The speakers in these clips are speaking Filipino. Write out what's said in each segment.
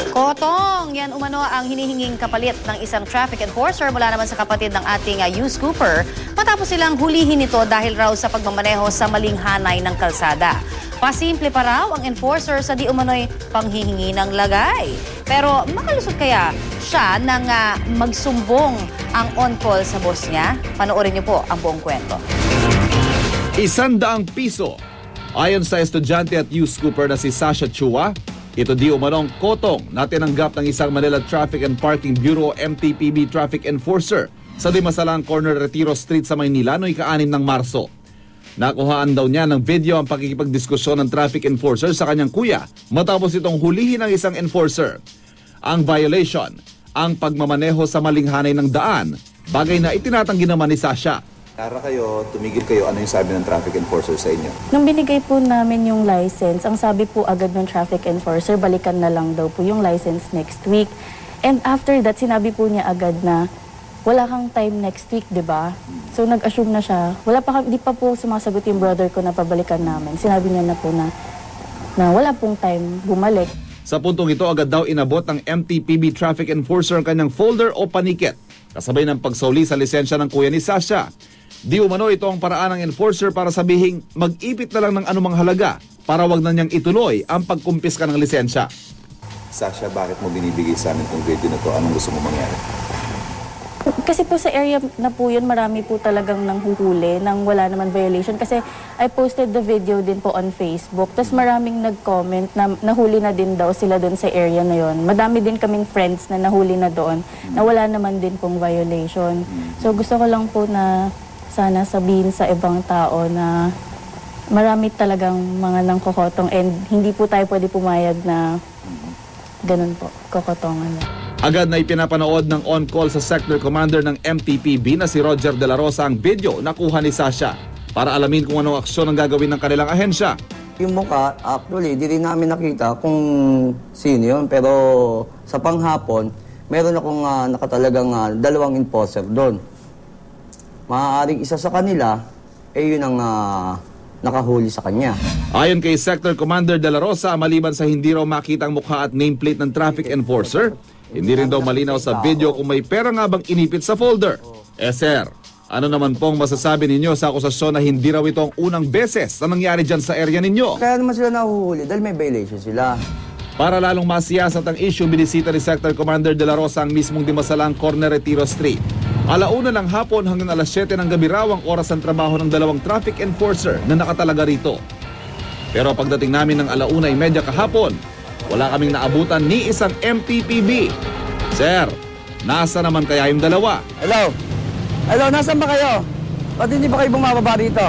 Kotong, yan umano ang hinihinging kapalit ng isang traffic enforcer mula naman sa kapatid ng ating youth scooper matapos silang hulihin ito dahil raw sa pagmamaneho sa maling hanay ng kalsada. Pasimple pa raw ang enforcer sa di umano'y panghihingi ng lagay. Pero makalusot kaya siya nang magsumbong ang on-call sa boss niya? Panoorin niyo po ang buong kwento. 100 piso. Ayon sa estudyante at youth scooper na si Sasha Chua, ito di umanong kotong na tinanggap ng isang Manila Traffic and Parking Bureau MTPB traffic enforcer sa Dimasalang Corner Retiro Street sa Maynila noong ika-6 ng Marso. Nakuhaan daw niya ng video ang pakikipagdiskusyon ng traffic enforcer sa kanyang kuya matapos itong hulihin ng isang enforcer. Ang violation, ang pagmamaneho sa maling hanay ng daan, bagay na itinatanggi naman ni Sasha. Tara kayo, tumigil kayo, ano yung sabi ng traffic enforcer sa inyo? Nung binigay po namin yung license, ang sabi po agad ng traffic enforcer, balikan na lang daw po yung license next week. And after that, sinabi po niya agad na wala kang time next week, di ba? So nag-assume na siya. Di pa po sumasagot yung brother ko na pabalikan namin. Sinabi niya na po na wala pong time bumalik. Sa puntong ito, agad daw inabot ng MTPB traffic enforcer ang kanyang folder o paniket, kasabay ng pagsauli sa lisensya ng kuya ni Sasha. Di umano ito ang paraan ng enforcer para sabihing mag-ipit na lang ng anumang halaga para wag na niyang ituloy ang pagkumpiska ng lisensya. Sasha, bakit mo binibigay sa amin itong video na to? Anong gusto mo mangyari? Kasi po sa area na po yun, marami po talagang nanghuhuli nang wala naman violation. Kasi I posted the video din po on Facebook. Tapos maraming nag-comment na nahuli na din daw sila doon sa area na yun. Madami din kaming friends na nahuli na doon na wala naman din pong violation. So gusto ko lang po na sana sabihin sa ibang tao na marami talagang mga nangkokotong and hindi po tayo pwede pumayag na ganun po, kokotongan. Agad na ipinapanood ng on-call sa sector commander ng MTPB na si Roger De La Rosa ang video na kuha ni Sasha para alamin kung anong aksyon ang gagawin ng kanilang ahensya. Yung mukha, actually, di rin namin nakita kung sino yun. Pero sa panghapon, meron akong nakatalagang 2 enforcer doon. Maaaring isa sa kanila, yun ang nakahuli sa kanya. Ayon kay Sector Commander De La Rosa, maliban sa hindi raw makita ang mukha at nameplate ng traffic enforcer, hindi rin daw malinaw sa video kung may pera nga bang inipit sa folder. Sir, ano naman pong masasabi ninyo sa akusasyon na hindi raw ito ang unang beses na nangyari dyan sa area ninyo? Kaya naman sila nahuhuli dahil may violation sila. Para lalong masiyasat ang issue, binisita ni Sector Commander De La Rosa ang mismong Dimasalang Corner Retiro Street. 1:00 ng hapon hanggang 7:00 ng gabi raw ang oras ng trabaho ng 2 traffic enforcer na nakatalaga rito. Pero pagdating namin ng 1:30 kahapon, wala kaming naabutan ni isang MTPB. Sir, nasa naman kaya yung 2? Hello? Hello, nasan ba kayo? Ba't hindi ba kayo bumababa rito?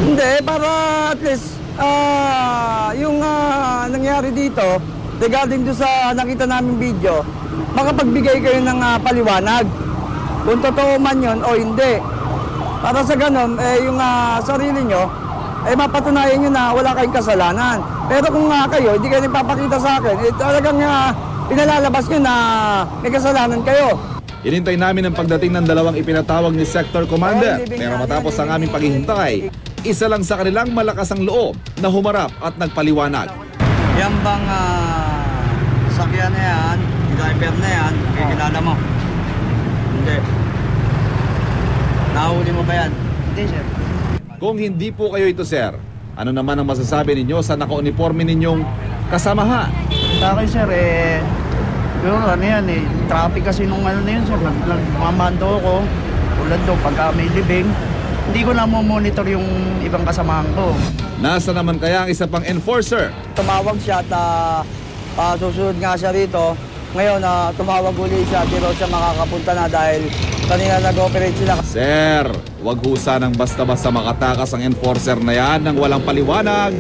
Hindi, para at least yung nangyari dito regarding doon sa nakita naming video, makapagbigay kayo ng paliwanag kung totoo man yun o hindi. Para sa ganun, yung sarili nyo, mapatunayan nyo na wala kayong kasalanan. Pero kung kayo, hindi kayo nagpapakita sa akin, talagang pinalalabas nyo na may kasalanan kayo. Inintay namin ang pagdating ng 2 ipinatawag ni Sector Commander. Pero matapos ang aming paghihintay, isa lang sa kanilang malakas ang loob na humarap at nagpaliwanag. Yan bang sakyan na yan, driver na yan, kilala mo? Hindi. Nahuli mo ba yan? Hindi, sir. Kung hindi po kayo ito, sir, ano naman ang masasabi ninyo sa naka-uniforme ninyong kasamahan? Sa akin, sir, yung traffic kasi nung na yun, sir, nagmamando ako, tulad doon, pagka may libing, hindi ko na monitor yung ibang kasamahan ko. Nasa naman kaya ang isa pang enforcer? Tumawag siya at susunod nga siya rito. Ngayon, tumawag uli siya, pero siya makakapunta na dahil kanina nag-operate sila. Sir, wag ho sanang basta-basta makatakas ang enforcer na yan nang walang paliwanag.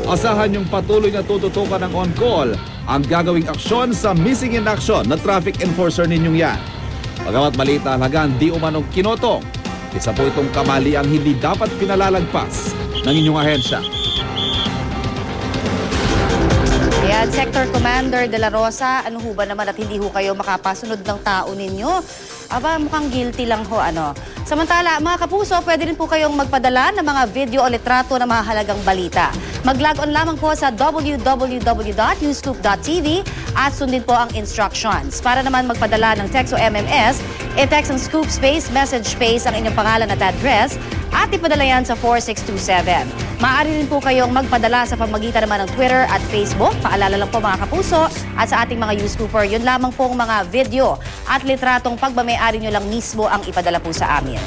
Asahan yung patuloy na tututukan ng on-call ang gagawing aksyon sa missing in action na traffic enforcer ninyong yan. Bagamat maliit na halagaan, di umanong kinotong. Isa po itong kamali ang hindi dapat pinalalagpas ng inyong ahensya. Ayan, Sector Commander De La Rosa, ano ho ba naman at hindi ho kayo makapasunod ng tao ninyo? Aba, mukhang guilty lang ho, ano. Samantala, mga kapuso, pwede rin po kayong magpadala ng mga video o litrato ng mahalagang balita. Mag-log on lamang po sa www.newscoop.tv at sundin po ang instructions. Para naman magpadala ng text o MMS, i-text ang scoop space, message space ang inyong pangalan at address at ipadala yan sa 4627. Maaari rin po kayong magpadala sa pamagitan naman ng Twitter at Facebook. Paalala lang po mga kapuso at sa ating mga Scooper, yun lamang pong mga video at litratong pagmamayari nyo lang mismo ang ipadala po sa amin.